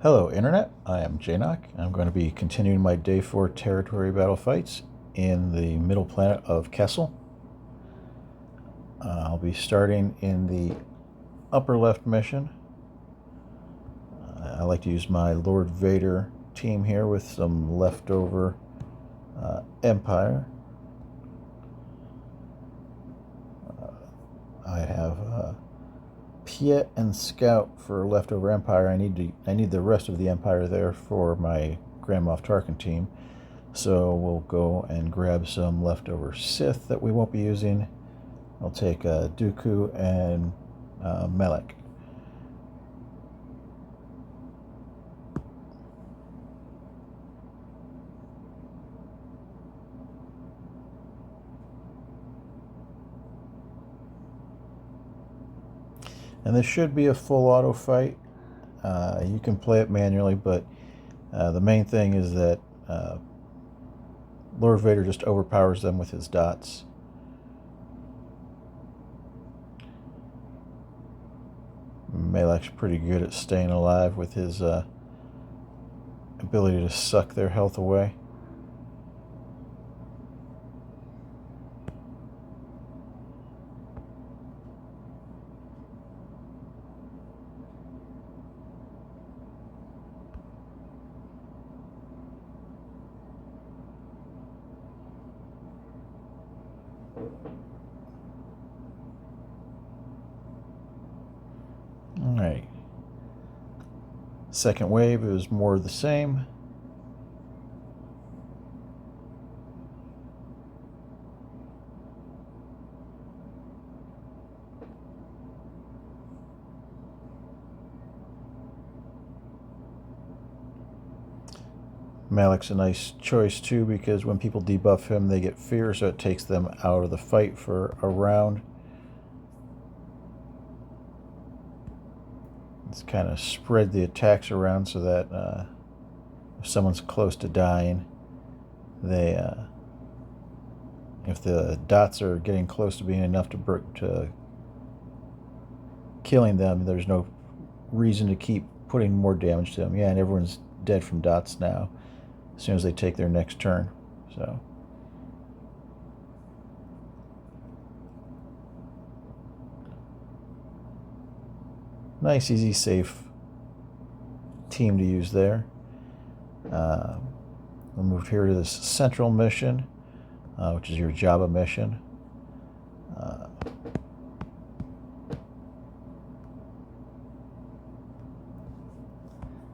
Hello Internet, I am Janoc. I'm going to be continuing my Day 4 territory battle fights in the middle planet of Kessel. I'll be starting in the upper left mission. I like to use my Lord Vader team here with some leftover Empire. I have Piett and Scout for leftover Empire. I need the rest of the Empire there for my Grand Moff Tarkin team. So we'll go and grab some leftover Sith that we won't be using. I'll take Dooku and Malak. And this should be a full auto fight. You can play it manually, but the main thing is that Lord Vader just overpowers them with his dots. Malak's pretty good at staying alive with his ability to suck their health away. Alright. Second wave is more of the same. Malak's a nice choice too, because when people debuff him they get fear, so it takes them out of the fight for a round. Let's kind of spread the attacks around so that if someone's close to dying, they if the dots are getting close to being enough to killing them, there's no reason to keep putting more damage to them. Yeah, and everyone's dead from dots now as soon as they take their next turn. So nice, easy, safe team to use there. We'll move here to this central mission, which is your Jabba mission.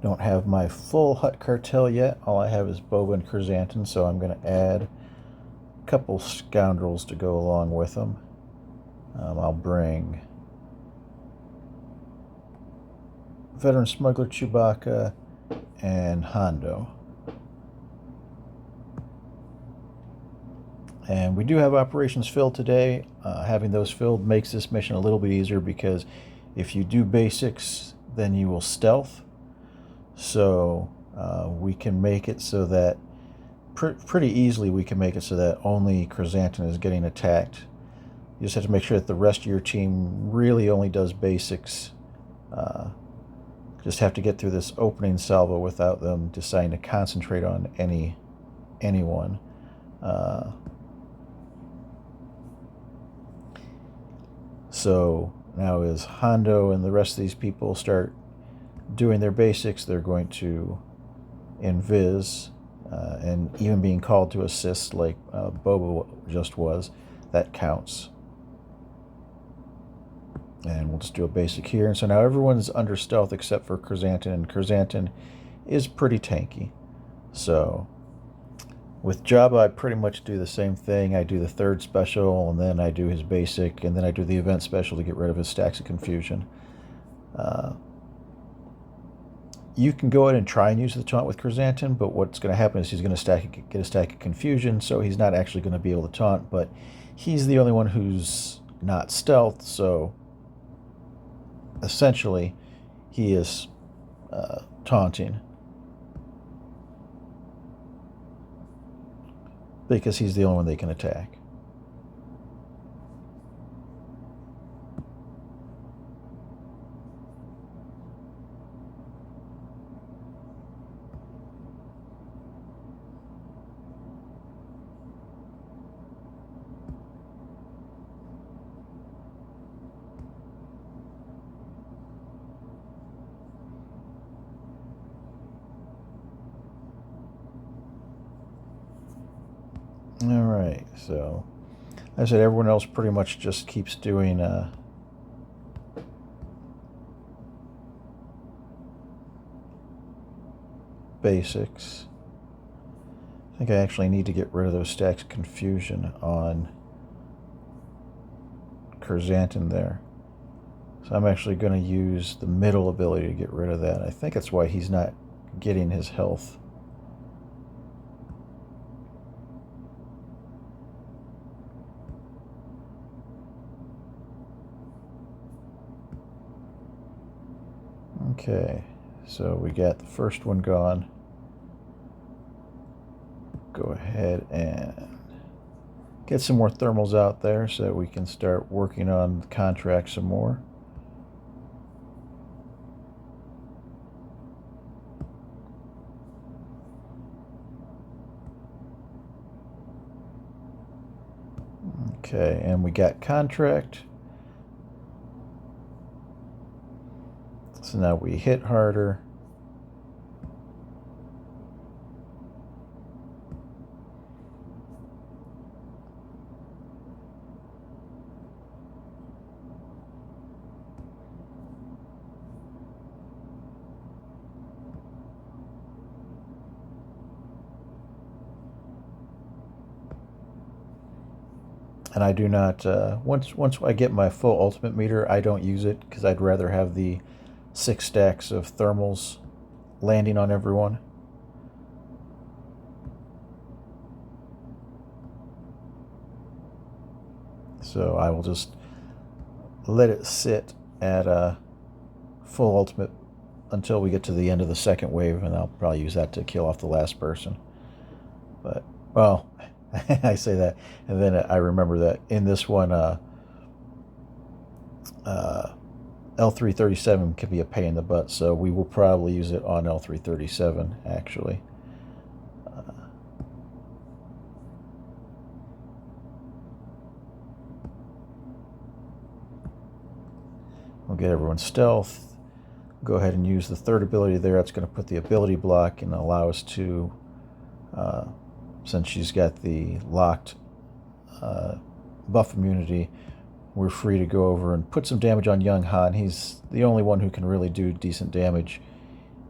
Don't have my full Hutt cartel yet. All I have is Boba and Krrs, so I'm going to add a couple scoundrels to go along with them. I'll bring veteran smuggler Chewbacca and Hondo. And we do have operations filled today. Having those filled makes this mission a little bit easier, because if you do basics, then you will stealth. So we can make it so that pretty easily we can make it so that only Krrs is getting attacked. You just have to make sure that the rest of your team really only does basics. Just have to get through this opening salvo without them deciding to concentrate on anyone. So now as Hondo and the rest of these people start doing their basics, they're going to invis, and even being called to assist like Boba just was, that counts. And we'll just do a basic here. And so now everyone's under stealth except for Krrs, and Krrs is pretty tanky. So with Jabba, I pretty much do the same thing. I do the third special, and then I do his basic, and then I do the event special to get rid of his stacks of confusion. You can go ahead and try and use the taunt with Krrs, but what's going to happen is he's going to get a stack of confusion, so he's not actually going to be able to taunt, but he's the only one who's not stealth, so essentially he is taunting, because he's the only one they can attack. Alright, so I said everyone else pretty much just keeps doing basics. I think I actually need to get rid of those stacks of confusion on Krrs there. So I'm actually going to use the middle ability to get rid of that. I think that's why he's not getting his health. Okay, so we got the first one gone. Go ahead and get some more thermals out there so that we can start working on the contract some more. Okay, and we got contract. So now we hit harder. And I do not, once I get my full ultimate meter, I don't use it because I'd rather have the 6 stacks of thermals landing on everyone. So I will just let it sit at a full ultimate until we get to the end of the second wave, and I'll probably use that to kill off the last person. But, well, I say that, and then I remember that in this one, L337 can be a pain in the butt, so we will probably use it on L337, actually. We'll get everyone's stealth. Go ahead and use the third ability there. It's going to put the ability block and allow us to, since she's got the locked buff immunity, we're free to go over and put some damage on young Han. He's the only one who can really do decent damage.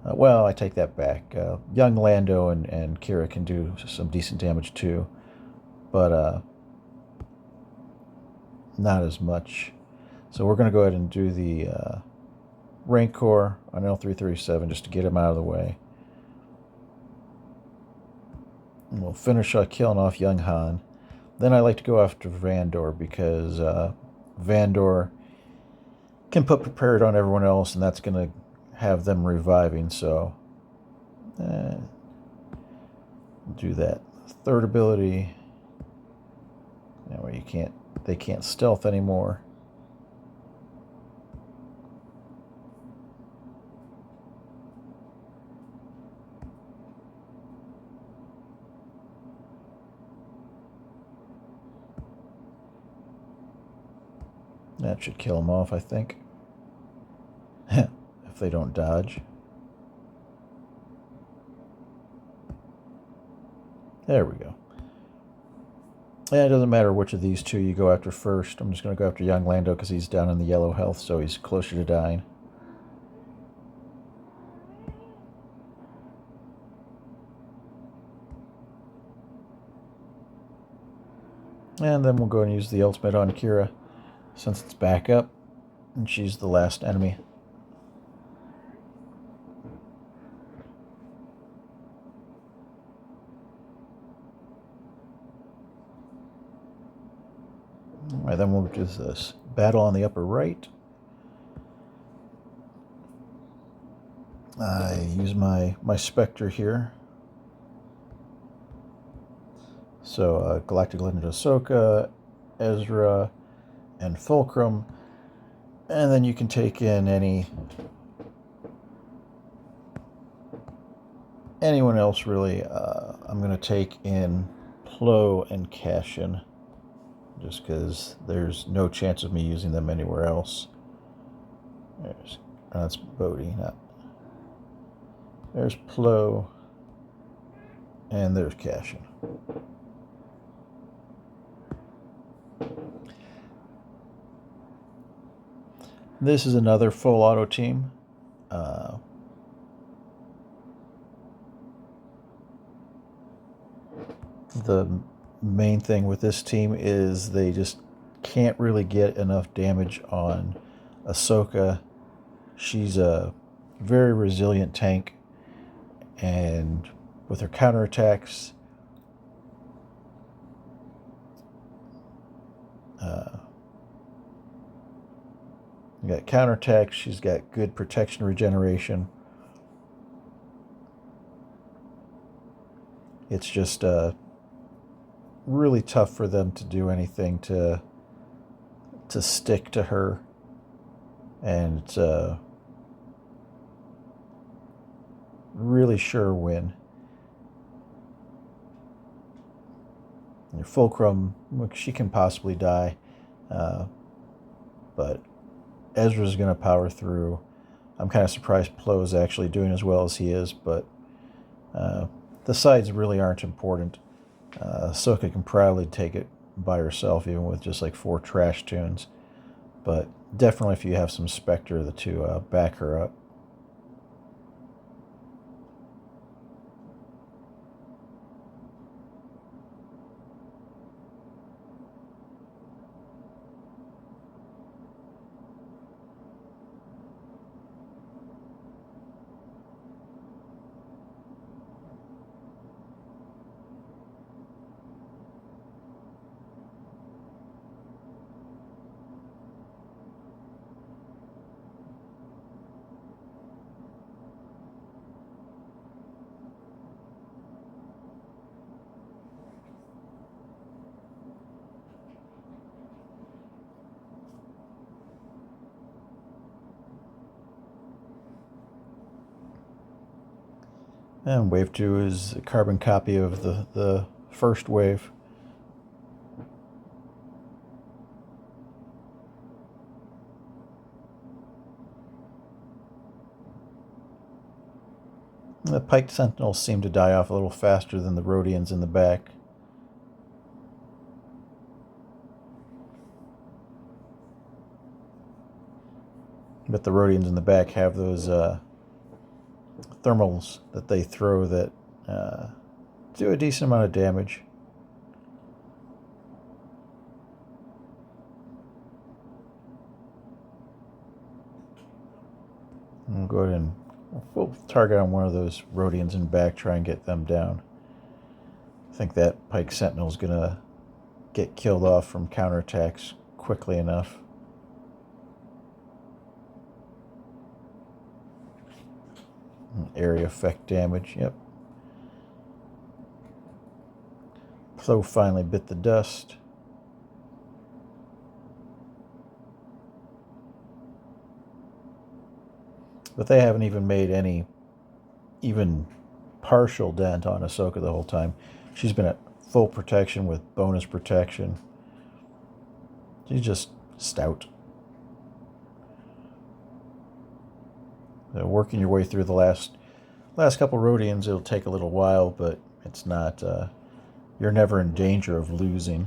Well, I take that back. Young Lando and Kira can do some decent damage too, but not as much. So we're going to go ahead and do the Rancor on L337 just to get him out of the way. And we'll finish killing off young Han. Then I like to go after Vandor because Vandor can put prepared on everyone else, and that's going to have them reviving. So do that. Third ability. That way they can't stealth anymore. That should kill them off, I think. If they don't dodge. There we go. And it doesn't matter which of these two you go after first. I'm just going to go after young Lando because he's down in the yellow health, so he's closer to dying. And then we'll go and use the ultimate on Kira, since it's back up, and she's the last enemy. Alright, then we'll do this battle on the upper right. I use my Spectre here. So Galactic Legend of Ahsoka, Ezra, and Fulcrum, and then you can take in anyone else really. I'm going to take in Plo and Cassian just because there's no chance of me using them anywhere else. That's Bodhi. There's Plo, and there's Cassian. This is another full auto team. The main thing with this team is they just can't really get enough damage on Ahsoka. She's a very resilient tank, and with her counterattacks, you got counterattacks, she's got good protection regeneration. It's just really tough for them to do anything to stick to her, and it's a really sure win. Your Fulcrum, she can possibly die, but Ezra's going to power through. I'm kind of surprised Plo is actually doing as well as he is, but the sides really aren't important. Ahsoka can probably take it by herself, even with just like 4 trash tunes. But definitely if you have some Spectre to back her up. And wave 2 is a carbon copy of the first wave. The Piked Sentinels seem to die off a little faster than the Rodians in the back. But the Rodians in the back have those thermals that they throw that do a decent amount of damage. We'll go ahead and we'll target on one of those Rodians in back, try and get them down. I think that Pike Sentinel is going to get killed off from counterattacks quickly enough. Area effect damage, yep. Plo finally bit the dust. But they haven't even made any even partial dent on Ahsoka the whole time. She's been at full protection with bonus protection. She's just stout. Working your way through the last couple Rodians, it'll take a little while, but it's not, you're never in danger of losing.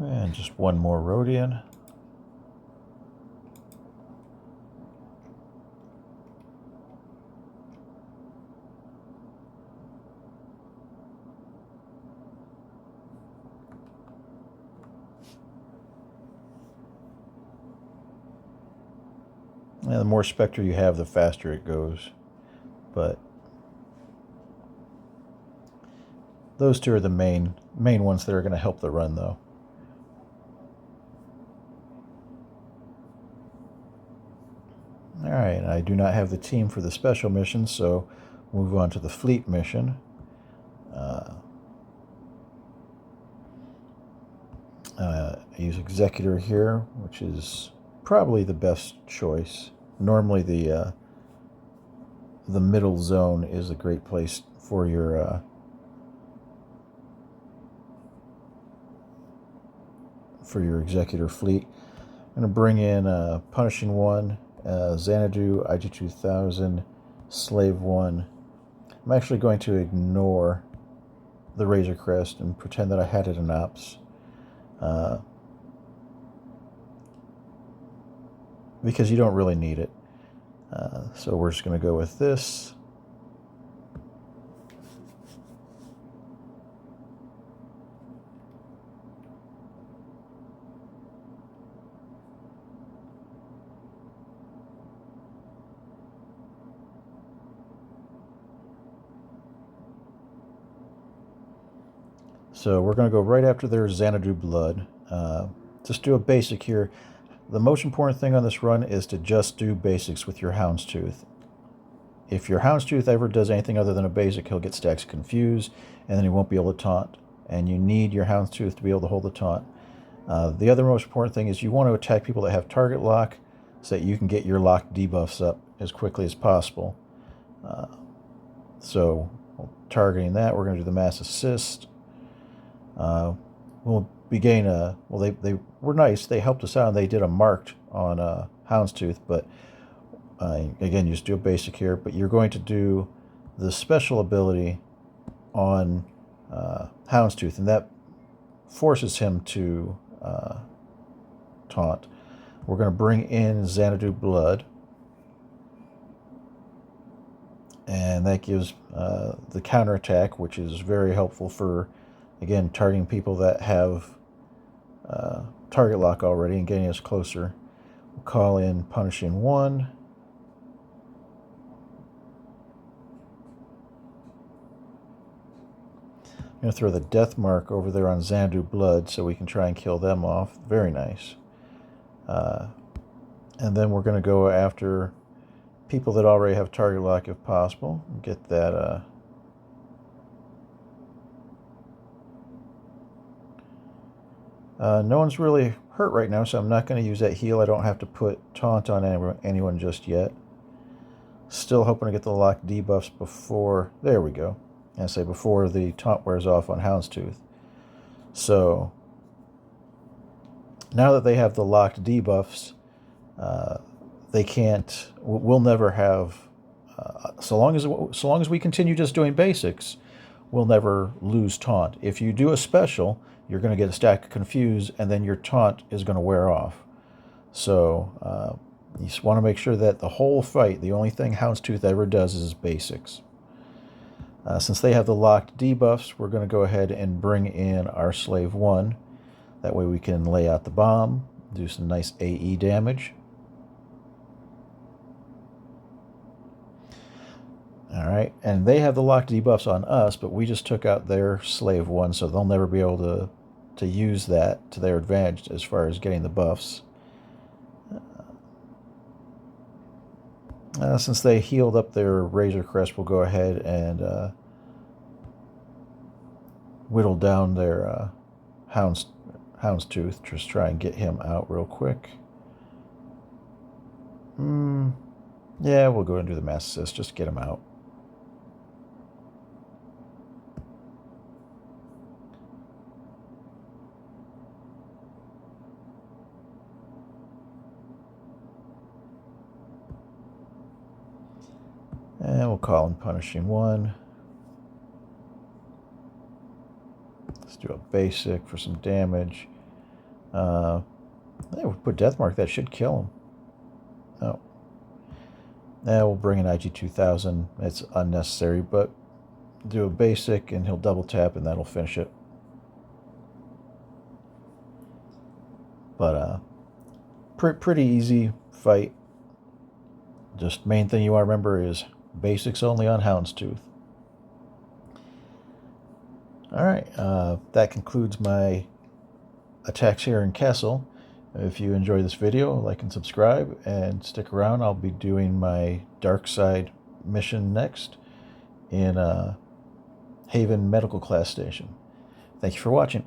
And just one more Rodian. And the more Spectre you have, the faster it goes. But those two are the main ones that are going to help the run, though. Alright, I do not have the team for the special mission, so move on to the fleet mission. I use Executor here, which is probably the best choice. Normally the middle zone is a great place for your Executor fleet. I'm going to bring in Punishing 1, Xanadu, IG-2000, Slave 1. I'm actually going to ignore the Razor Crest and pretend that I had it in ops. Because you don't really need it. So we're just going to go with this. So we're going to go right after their Xanadu blood. Just do a basic here. The most important thing on this run is to just do basics with your Houndstooth. If your Houndstooth ever does anything other than a basic, he'll get stacks confused, and then he won't be able to taunt. And you need your Houndstooth to be able to hold the taunt. The other most important thing is you want to attack people that have target lock so that you can get your lock debuffs up as quickly as possible. So targeting that, we're going to do the mass assist. We'll be getting a, well, they were nice. They helped us out, and they did a marked on Houndstooth, but again, you just do a basic here, but you're going to do the special ability on Houndstooth, and that forces him to taunt. We're going to bring in Xanadu blood, and that gives the counterattack, which is very helpful for, again, targeting people that have target lock already and getting us closer. We'll call in Punishing 1. I'm going to throw the death mark over there on Xanadu blood so we can try and kill them off. Very nice. And then we're going to go after people that already have target lock if possible. Get that no one's really hurt right now, so I'm not going to use that heal. I don't have to put taunt on anyone just yet. Still hoping to get the lock debuffs before, there we go. I say before the taunt wears off on Houndstooth. So now that they have the locked debuffs, they can't, we'll never have, so long as we continue just doing basics, we'll never lose taunt. If you do a special, you're going to get a stack of confuse, and then your taunt is going to wear off. So you just want to make sure that the whole fight, the only thing Houndstooth ever does is basics. Since they have the locked debuffs, we're going to go ahead and bring in our Slave 1. That way we can lay out the bomb, do some nice AE damage. Alright, and they have the locked debuffs on us, but we just took out their Slave 1, so they'll never be able to use that to their advantage as far as getting the buffs. Since they healed up their Razor Crest, we'll go ahead and whittle down their Houndstooth. Just try and get him out real quick. Yeah, we'll go and do the mass assist, just get him out. And we'll call in Punishing 1. Let's do a basic for some damage. Yeah, we'll put Death Mark. That should kill him. No. Now we'll bring in IG-2000. It's unnecessary, but do a basic and he'll double tap and that'll finish it. But pretty easy fight. Just main thing you want to remember is basics only on Houndstooth. Alright, that concludes my attacks here in Kessel. If you enjoyed this video, like and subscribe, and stick around. I'll be doing my Dark Side mission next in Haven Medical Class Station. Thank you for watching.